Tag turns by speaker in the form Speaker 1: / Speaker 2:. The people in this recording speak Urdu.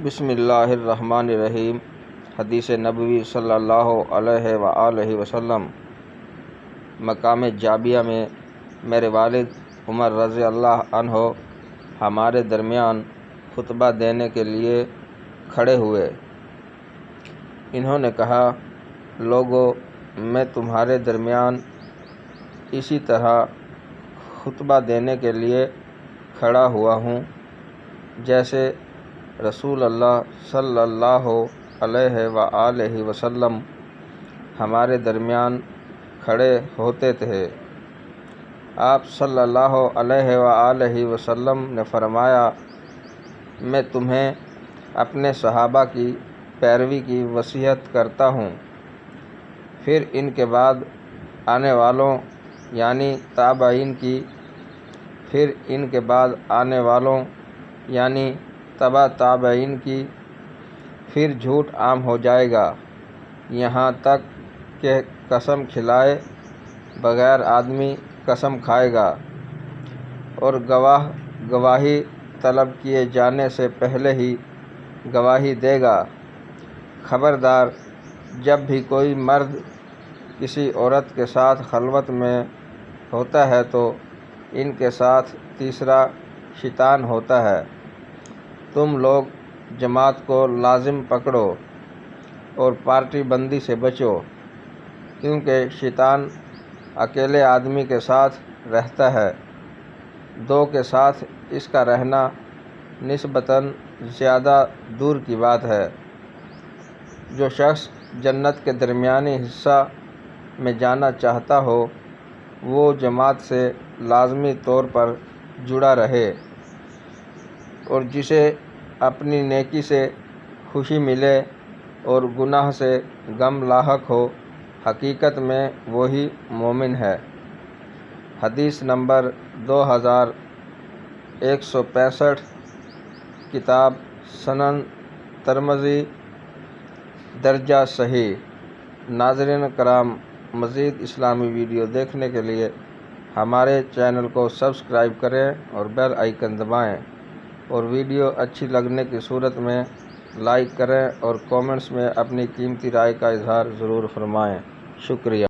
Speaker 1: بسم اللہ الرحمن الرحیم۔ حدیث نبوی صلی اللہ علیہ وآلہ وسلم۔ مقام جابیہ میں میرے والد عمر رضی اللہ عنہ ہمارے درمیان خطبہ دینے کے لیے کھڑے ہوئے۔ انہوں نے کہا، لوگو، میں تمہارے درمیان اسی طرح خطبہ دینے کے لیے کھڑا ہوا ہوں جیسے رسول اللہ صلی اللہ علیہ وآلہ وسلم ہمارے درمیان کھڑے ہوتے تھے۔ آپ صلی اللہ علیہ وآلہ وسلم نے فرمایا، میں تمہیں اپنے صحابہ کی پیروی کی وصیت کرتا ہوں، پھر ان کے بعد آنے والوں یعنی تابعین کی، پھر ان کے بعد آنے والوں یعنی تبع تابعین کی، پھر جھوٹ عام ہو جائے گا، یہاں تک کہ قسم کھلائے بغیر آدمی قسم کھائے گا اور گواہ گواہی طلب کیے جانے سے پہلے ہی گواہی دے گا۔ خبردار، جب بھی کوئی مرد کسی عورت کے ساتھ خلوت میں ہوتا ہے تو ان کے ساتھ تیسرا شیطان ہوتا ہے۔ تم لوگ جماعت کو لازم پکڑو اور پارٹی بندی سے بچو، کیونکہ شیطان اکیلے آدمی کے ساتھ رہتا ہے، دو کے ساتھ اس کا رہنا نسبتاً زیادہ دور کی بات ہے۔ جو شخص جنت کے درمیانی حصہ میں جانا چاہتا ہو وہ جماعت سے لازمی طور پر جڑا رہے، اور جسے اپنی نیکی سے خوشی ملے اور گناہ سے غم لاحق ہو، حقیقت میں وہی مومن ہے۔ حدیث نمبر 2165، کتاب سنن ترمذی، درجہ صحیح۔ ناظرین کرام، مزید اسلامی ویڈیو دیکھنے کے لیے ہمارے چینل کو سبسکرائب کریں اور بیل آئیکن دبائیں، اور ویڈیو اچھی لگنے کی صورت میں لائک کریں اور کومنٹس میں اپنی قیمتی رائے کا اظہار ضرور فرمائیں۔ شکریہ۔